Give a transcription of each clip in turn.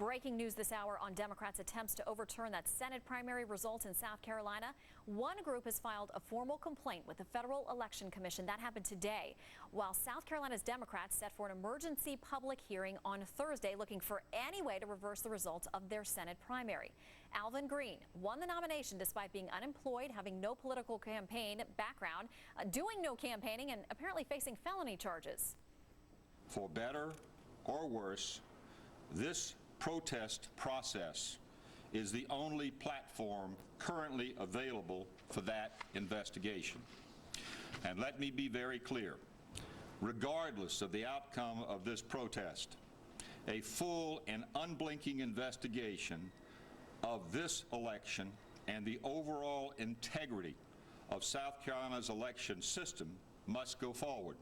Breaking news this hour on Democrats' attempts to overturn that Senate primary result in South Carolina. One group has filed a formal complaint with the Federal Election Commission. That happened today, while South Carolina's Democrats set for an emergency public hearing on Thursday, looking for any way to reverse the results of their Senate primary. Alvin Greene won the nomination despite being unemployed, having no political campaign background, doing no campaigning, and apparently facing felony charges. For better or worse, this protest process is the only platform currently available for that investigation. And let me be very clear. Regardless of the outcome of this protest, a full and unblinking investigation of this election and the overall integrity of South Carolina's election system must go forward.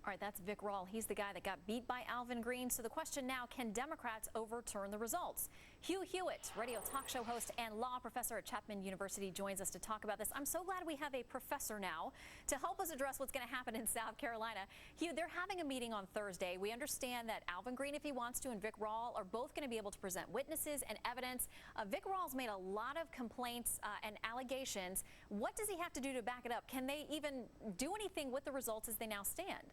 All right, that's Vic Rawl. He's the guy that got beat by Alvin Greene. So the question now, can Democrats overturn the results? Hugh Hewitt, radio talk show host and law professor at Chapman University, joins us to talk about this. I'm so glad we have a professor now to help us address what's going to happen in South Carolina. Hugh, they're having a meeting on Thursday. We understand that Alvin Greene, if he wants to, and Vic Rawl are both going to be able to present witnesses and evidence. Vic Rawl's made a lot of complaints and allegations. What does he have to do to back it up? Can they even do anything with the results as they now stand?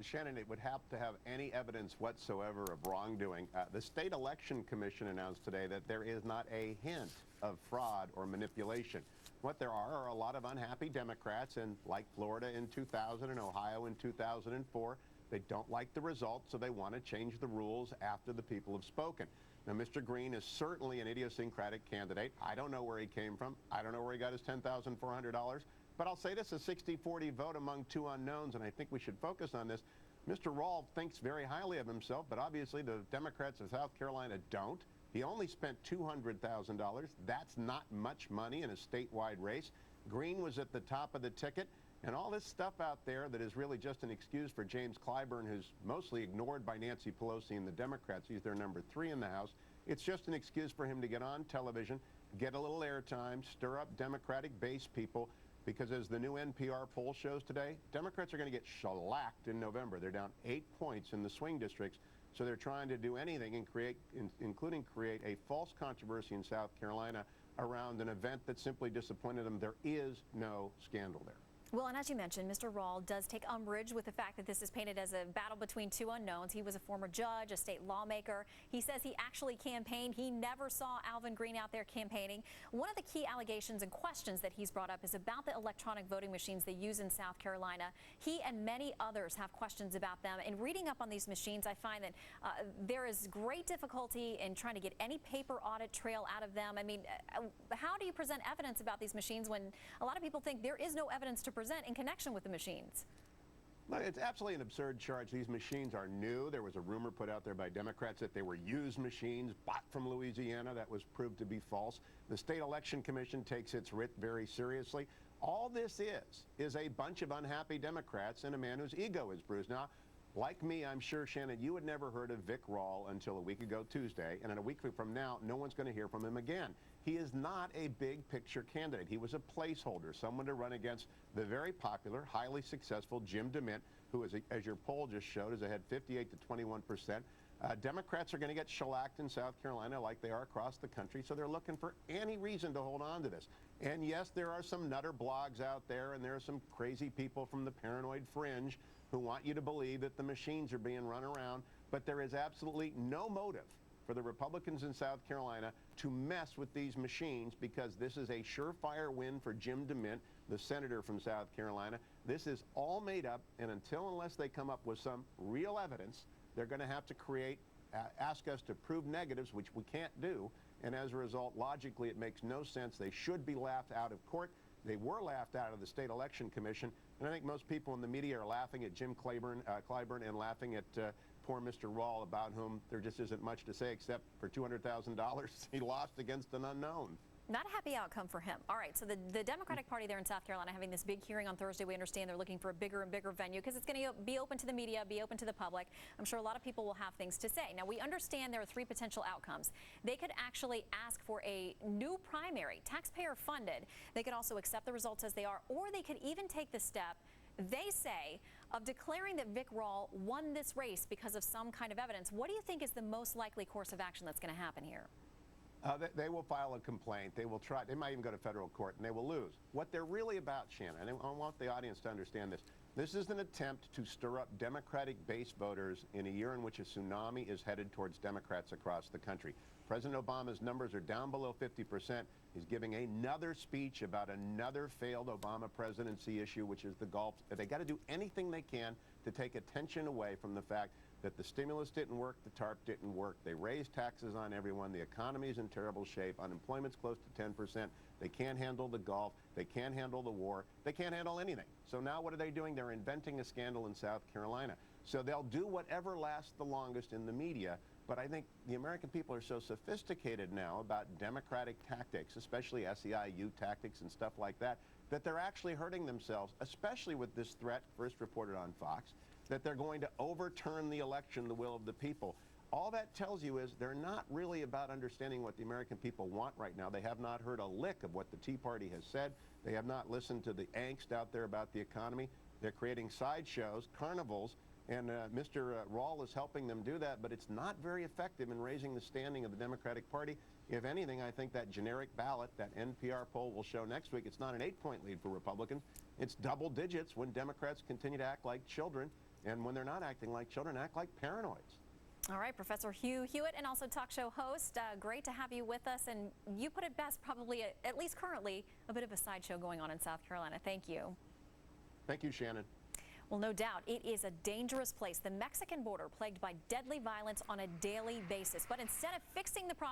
Shannon, it would have to have any evidence whatsoever of wrongdoing. The State Election Commission announced today that there is not a hint of fraud or manipulation. What there are a lot of unhappy Democrats, and like Florida in 2000 and Ohio in 2004, they don't like the results, so they want to change the rules after the people have spoken. Now, Mr. Greene is certainly an idiosyncratic candidate. I don't know where he came from. I don't know where he got his $10,400. But I'll say this, a 60-40 vote among two unknowns, and I think we should focus on this. Mr. Rawl thinks very highly of himself, but obviously the Democrats of South Carolina don't. He only spent $200,000. That's not much money in a statewide race. Greene was at the top of the ticket, and all this stuff out there that is really just an excuse for James Clyburn, who's mostly ignored by Nancy Pelosi and the Democrats. He's their number 3 in the House. It's just an excuse for him to get on television, get a little airtime, stir up Democratic base people, because as the new NPR poll shows today, Democrats are going to get shellacked in November. They're down 8 points in the swing districts, so they're trying to do anything and including create a false controversy in South Carolina around an event that simply disappointed them. There is no scandal there. Well, and as you mentioned, Mr. Rawl does take umbrage with the fact that this is painted as a battle between two unknowns. He was a former judge, a state lawmaker. He says he actually campaigned. He never saw Alvin Greene out there campaigning. One of the key allegations and questions that he's brought up is about the electronic voting machines they use in South Carolina. He and many others have questions about them. In reading up on these machines, I find that there is great difficulty in trying to get any paper audit trail out of them. I mean, how do you present evidence about these machines when a lot of people think there is no evidence to present in connection with the machines? It's absolutely an absurd charge. These machines are new. There was a rumor put out there by Democrats that they were used machines bought from Louisiana. That was proved to be false. The State Election Commission takes its writ very seriously. All this is a bunch of unhappy Democrats and a man whose ego is bruised. Now, like me, I'm sure, Shannon, you had never heard of Vic Rawl until a week ago Tuesday, and in a week from now, no one's going to hear from him again. He is not a big picture candidate. He was a placeholder, someone to run against the very popular, highly successful Jim DeMint, who, as your poll just showed, is ahead 58 to 21%. Democrats are going to get shellacked in South Carolina like they are across the country, so they're looking for any reason to hold on to this. And yes, there are some nutter blogs out there, and there are some crazy people from the paranoid fringe who want you to believe that the machines are being run around, but there is absolutely no motive for the Republicans in South Carolina to mess with these machines, because this is a surefire win for Jim DeMint, the senator from South Carolina. This is all made up, and unless they come up with some real evidence, they're going to have to ask us to prove negatives, which we can't do, and as a result, logically, it makes no sense. They should be laughed out of court. They were laughed out of the State Election Commission, and I think most people in the media are laughing at Jim Clyburn and laughing at poor Mr. Rawl, about whom there just isn't much to say except for $200,000 he lost against an unknown. Not a happy outcome for him. All right, so the Democratic Party there in South Carolina having this big hearing on Thursday. We understand they're looking for a bigger and bigger venue because it's going to be open to the media, be open to the public. I'm sure a lot of people will have things to say. Now, we understand there are 3 potential outcomes. They could actually ask for a new primary, taxpayer funded. They could also accept the results as they are, or they could even take the step, they say, of declaring that Vic Rawl won this race because of some kind of evidence. What do you think is the most likely course of action that's going to happen here? They will file a complaint. They will try. They might even go to federal court, and they will lose. What they're really about, Shannon, and I want the audience to understand this, this is an attempt to stir up Democratic base voters in a year in which a tsunami is headed towards Democrats across the country. President Obama's numbers are down below 50%. He's giving another speech about another failed Obama presidency issue, which is the Gulf. They got to do anything they can to take attention away from the fact that the stimulus didn't work, the TARP didn't work. They raised taxes on everyone. The economy is in terrible shape. Unemployment's close to 10%. They can't handle the Gulf. They can't handle the war. They can't handle anything. So now what are they doing? They're inventing a scandal in South Carolina. So they'll do whatever lasts the longest in the media. But I think the American people are so sophisticated now about Democratic tactics, especially SEIU tactics and stuff like that, that they're actually hurting themselves, especially with this threat, first reported on Fox, that they're going to overturn the election, the will of the people. All that tells you is they're not really about understanding what the American people want right now. They have not heard a lick of what the Tea Party has said. They have not listened to the angst out there about the economy. They're creating sideshows, carnivals, and Mr. Rawl is helping them do that, but it's not very effective in raising the standing of the Democratic Party. If anything, I think that generic ballot, that NPR poll will show next week, it's not an 8-point lead for Republicans. It's double digits when Democrats continue to act like children, and when they're not acting like children, act like paranoids. All right, Professor Hugh Hewitt, and also talk show host. Great to have you with us, and you put it best, probably, at least currently, a bit of a sideshow going on in South Carolina. Thank you. Thank you, Shannon. Well, no doubt, it is a dangerous place. The Mexican border plagued by deadly violence on a daily basis. But instead of fixing the problem,